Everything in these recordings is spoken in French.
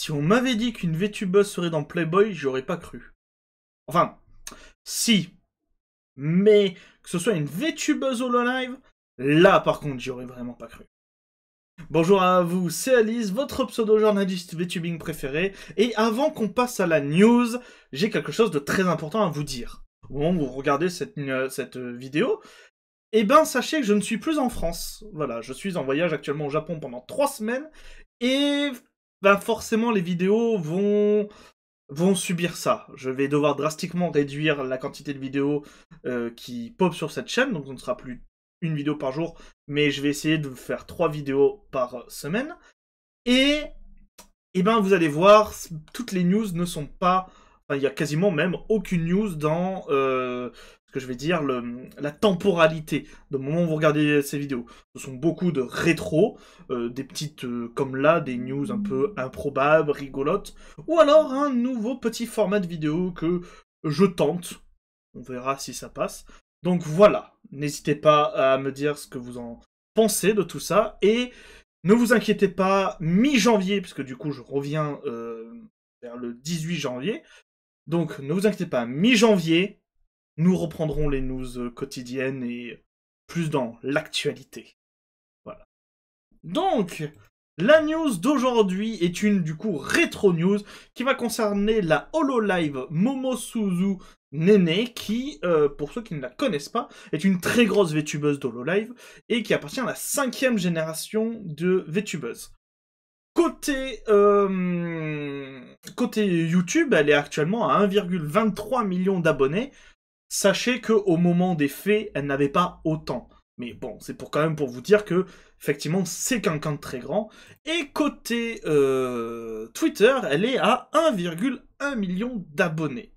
Si on m'avait dit qu'une VTubeuse serait dans Playboy, j'aurais pas cru. Enfin, si. Mais que ce soit une VTubeuse Hololive, là par contre, j'y aurais vraiment pas cru. Bonjour à vous, c'est Alice, votre pseudo-journaliste VTubing préféré, et avant qu'on passe à la news, j'ai quelque chose de très important à vous dire. Au moment où vous regardez cette vidéo, eh ben sachez que je ne suis plus en France. Voilà, je suis en voyage actuellement au Japon pendant 3 semaines, et ben forcément les vidéos vont subir ça. Je vais devoir drastiquement réduire la quantité de vidéos qui pop sur cette chaîne, donc ce ne sera plus une vidéo par jour, mais je vais essayer de faire 3 vidéos par semaine. Et ben vous allez voir, toutes les news ne sont pas... Enfin, il y a quasiment même aucune news dans ce que je vais dire, la temporalité de moment où vous regardez ces vidéos. Ce sont beaucoup de rétro, des petites, comme là, des news un peu improbables, rigolotes, ou alors un nouveau petit format de vidéo que je tente. On verra si ça passe. Donc voilà, n'hésitez pas à me dire ce que vous en pensez de tout ça, et ne vous inquiétez pas, mi-janvier, puisque du coup je reviens vers le 18 janvier, donc ne vous inquiétez pas, mi-janvier, nous reprendrons les news quotidiennes et plus dans l'actualité. Voilà. Donc, la news d'aujourd'hui est une, du coup, rétro news qui va concerner la Hololive Momosuzu Nene, qui, pour ceux qui ne la connaissent pas, est une très grosse VTubeuse d'Hololive et qui appartient à la 5e génération de VTubeuse. Côté YouTube, elle est actuellement à 1,23 million d'abonnés. Sachez qu'au moment des faits, elle n'avait pas autant. Mais bon, c'est quand même pour vous dire que, effectivement, c'est quelqu'un de très grand. Et côté Twitter, elle est à 1,1 million d'abonnés.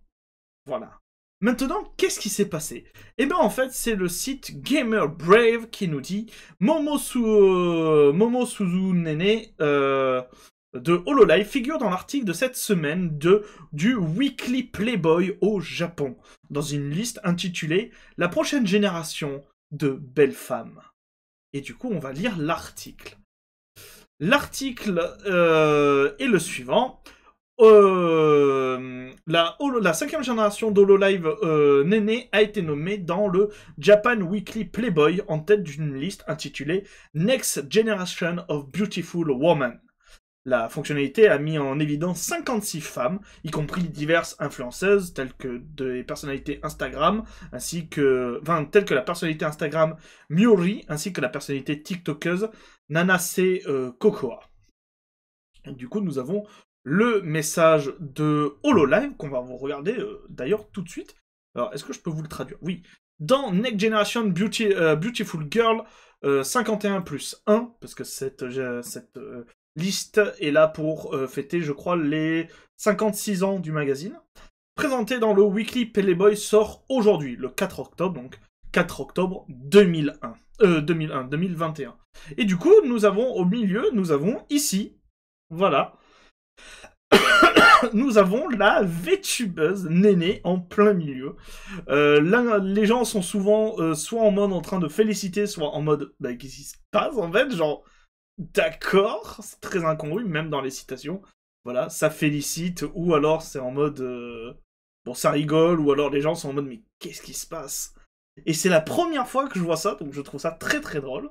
Voilà. Maintenant, qu'est-ce qui s'est passé? Eh bien, en fait, c'est le site Gamer Brave qui nous dit Momosuzu Nene de Hololive figure dans l'article de cette semaine du Weekly Playboy au Japon, dans une liste intitulée La prochaine génération de belles femmes. Et du coup, on va lire l'article. L'article est le suivant. La 5e génération d'Hololive Nene a été nommée dans le Japan Weekly Playboy en tête d'une liste intitulée Next Generation of Beautiful Women. La fonctionnalité a mis en évidence 56 femmes, y compris diverses influenceuses telles que des personnalités Instagram, telles que la personnalité Instagram Miuri, ainsi que la personnalité TikTokeuse Nanase Kokoa. Et du coup, nous avons le message de Hololive, qu'on va vous regarder d'ailleurs tout de suite. Alors, est-ce que je peux vous le traduire? Oui. Dans Next Generation Beautiful Girl 51+1, parce que cette liste est là pour fêter, je crois, les 56 ans du magazine. Présenté dans le Weekly Playboy sort aujourd'hui, le 4 octobre, donc 4 octobre 2021. Et du coup, nous avons au milieu, nous avons ici, voilà, nous avons la VTubeuse Nene en plein milieu. Là, les gens sont souvent soit en mode en train de féliciter, soit en mode bah, qu'est-ce qui se passe en fait, genre d'accord, c'est très incongru, même dans les citations. Voilà, ça félicite, ou alors c'est en mode bon, ça rigole, ou alors les gens sont en mode mais qu'est-ce qui se passe? Et c'est la première fois que je vois ça, donc je trouve ça très très drôle.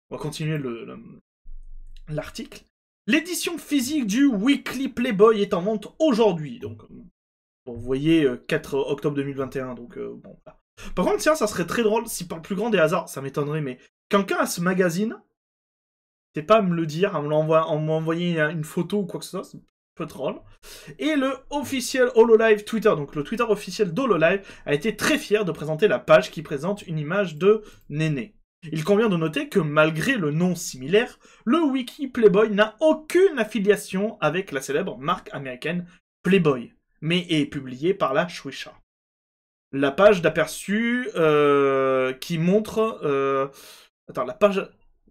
On va continuer l'article. L'édition physique du Weekly Playboy est en vente aujourd'hui. Donc, bon, vous voyez, 4 octobre 2021, donc bon. Voilà. Par contre, tiens, ça serait très drôle, si par le plus grand des hasards, ça m'étonnerait, mais quelqu'un a ce magazine, c'est pas à me le dire, à m'envoyer une photo ou quoi que ce soit, c'est un peu drôle. Et le officiel Hololive Twitter, donc le Twitter officiel d'Hololive, a été très fier de présenter la page qui présente une image de Nene. Il convient de noter que malgré le nom similaire, le Wiki Playboy n'a aucune affiliation avec la célèbre marque américaine Playboy, mais est publié par la Shueisha. La page d'aperçu qui montre... la page...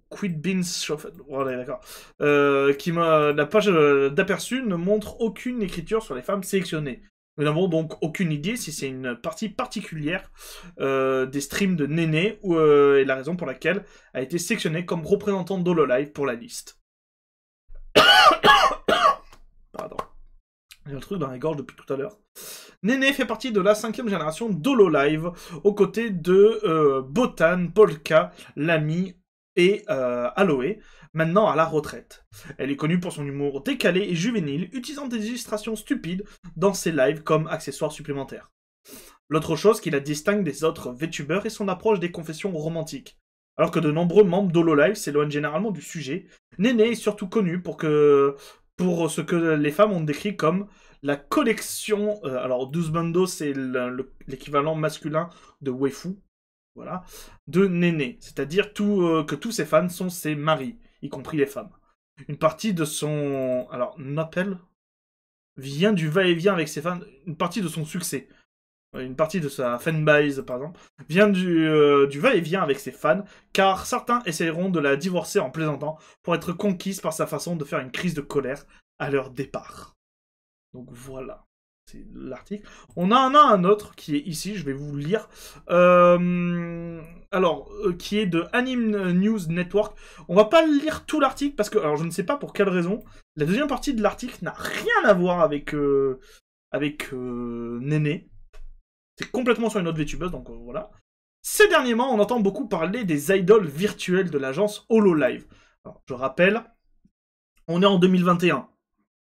Quit Beans Shuffle. Voilà, d'accord. La page d'aperçu ne montre aucune écriture sur les femmes sélectionnées. Nous n'avons donc aucune idée si c'est une partie particulière des streams de Nene et la raison pour laquelle a été sélectionnée comme représentante d'Hololive pour la liste. Pardon. truc dans la gorge depuis tout à l'heure. Néné fait partie de la 5e génération d'Hololive, aux côtés de Botan, Polka, Lamy et Aloe, maintenant à la retraite. Elle est connue pour son humour décalé et juvénile, utilisant des illustrations stupides dans ses lives comme accessoires supplémentaires. L'autre chose qui la distingue des autres VTubers est son approche des confessions romantiques. Alors que de nombreux membres d'Hololive s'éloignent généralement du sujet, Néné est surtout connue pour ce que les femmes ont décrit comme la collection... alors, 12 bandos, c'est l'équivalent masculin de waifu, voilà, de Néné. C'est-à-dire que tous ses fans sont ses maris, y compris les femmes. Une partie de son... Alors, Noppel vient du va-et-vient avec ses fans, une partie de son succès. Une partie de sa fanbase, par exemple, vient du va-et-vient avec ses fans, car certains essaieront de la divorcer en plaisantant pour être conquises par sa façon de faire une crise de colère à leur départ. Donc voilà, c'est l'article. On en a un autre qui est ici, je vais vous le lire. Qui est de Anime News Network. On va pas lire tout l'article parce que, alors je ne sais pas pour quelle raison, la deuxième partie de l'article n'a rien à voir avec Néné. C'est complètement sur une autre VTubeuse, donc voilà. Ces derniers mois, on entend beaucoup parler des idoles virtuelles de l'agence Hololive. Alors, je rappelle, on est en 2021,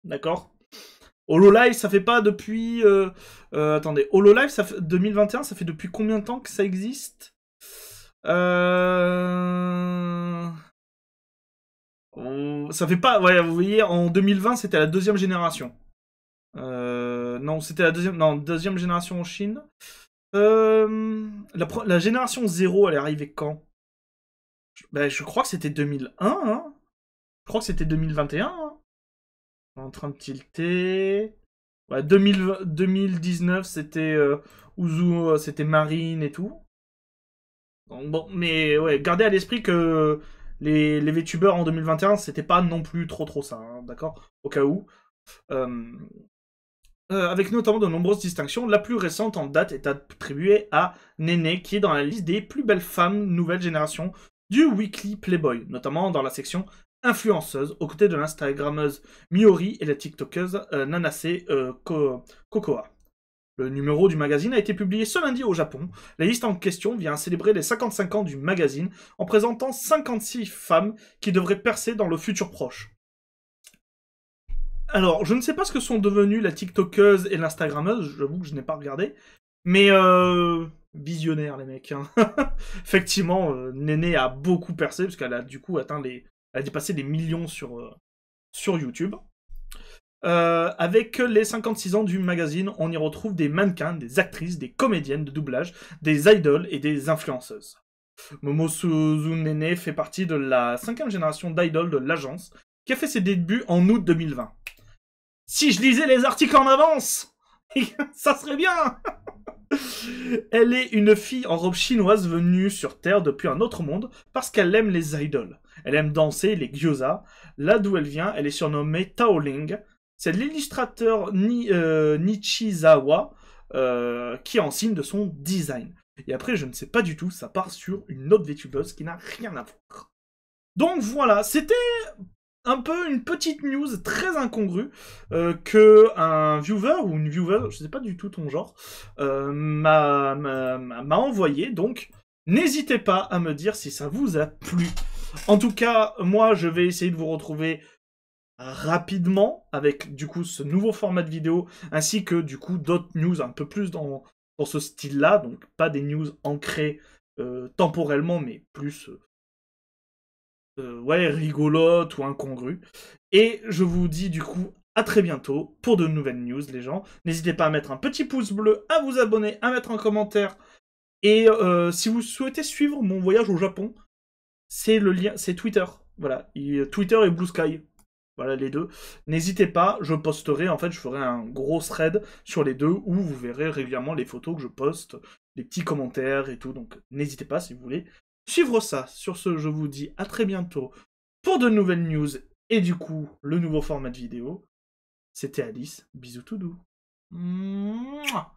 d'accord? Hololive, ça fait pas depuis... attendez, Hololive, 2021, ça fait depuis combien de temps que ça existe? Ça fait pas... Ouais, vous voyez, en 2020, c'était la 2e génération. Non, c'était la deuxième génération en Chine. La génération 0, elle est arrivée quand? Je crois que c'était 2001, hein. Je crois que c'était 2021, hein. En train de tilter... Ouais, 2019, c'était Uzu, c'était Marine et tout. Donc, bon, mais ouais, gardez à l'esprit que les VTubers en 2021, c'était pas non plus trop ça, hein, d'accord? Au cas où. Avec notamment de nombreuses distinctions. La plus récente en date est attribuée à Néné, qui est dans la liste des plus belles femmes nouvelle génération du Weekly Playboy, notamment dans la section influenceuse, aux côtés de l'instagrammeuse Miori et la tiktokeuse Nanase Kokoa. Le numéro du magazine a été publié ce lundi au Japon. La liste en question vient célébrer les 55 ans du magazine en présentant 56 femmes qui devraient percer dans le futur proche. Alors, je ne sais pas ce que sont devenues la tiktokeuse et l'instagrammeuse, j'avoue que je n'ai pas regardé, mais visionnaire les mecs. Hein. Effectivement, Néné a beaucoup percé, parce qu'elle a du coup elle a dépassé les millions sur YouTube. Avec les 56 ans du magazine, on y retrouve des mannequins, des actrices, des comédiennes de doublage, des idoles et des influenceuses. Momosuzu Néné fait partie de la 5e génération d'idoles de l'agence, qui a fait ses débuts en août 2020. Si je lisais les articles en avance, ça serait bien. Elle est une fille en robe chinoise venue sur Terre depuis un autre monde parce qu'elle aime les idoles. Elle aime danser les gyoza. Là d'où elle vient, elle est surnommée Taoling. C'est l'illustrateur Nichizawa qui est en signe de son design. Et après, je ne sais pas du tout, ça part sur une autre VTubeuse qui n'a rien à voir. Donc voilà, c'était un peu une petite news très incongrue que un viewer ou une viewer, je sais pas du tout ton genre, m'a envoyé. Donc n'hésitez pas à me dire si ça vous a plu. En tout cas, moi je vais essayer de vous retrouver rapidement avec du coup ce nouveau format de vidéo ainsi que du coup d'autres news un peu plus dans ce style-là. Donc pas des news ancrées temporellement, mais plus ouais, rigolote ou incongru. Et je vous dis du coup à très bientôt pour de nouvelles news, les gens. N'hésitez pas à mettre un petit pouce bleu, à vous abonner, à mettre un commentaire. Et si vous souhaitez suivre mon voyage au Japon, c'est le lien, c'est Twitter. Voilà, Twitter et Blue Sky. Voilà les deux. N'hésitez pas, je posterai, en fait, je ferai un gros thread sur les deux où vous verrez régulièrement les photos que je poste, les petits commentaires et tout. Donc n'hésitez pas si vous voulez suivre ça. Sur ce, je vous dis à très bientôt pour de nouvelles news et du coup, le nouveau format de vidéo. C'était Alice, bisous tout doux. Mouah.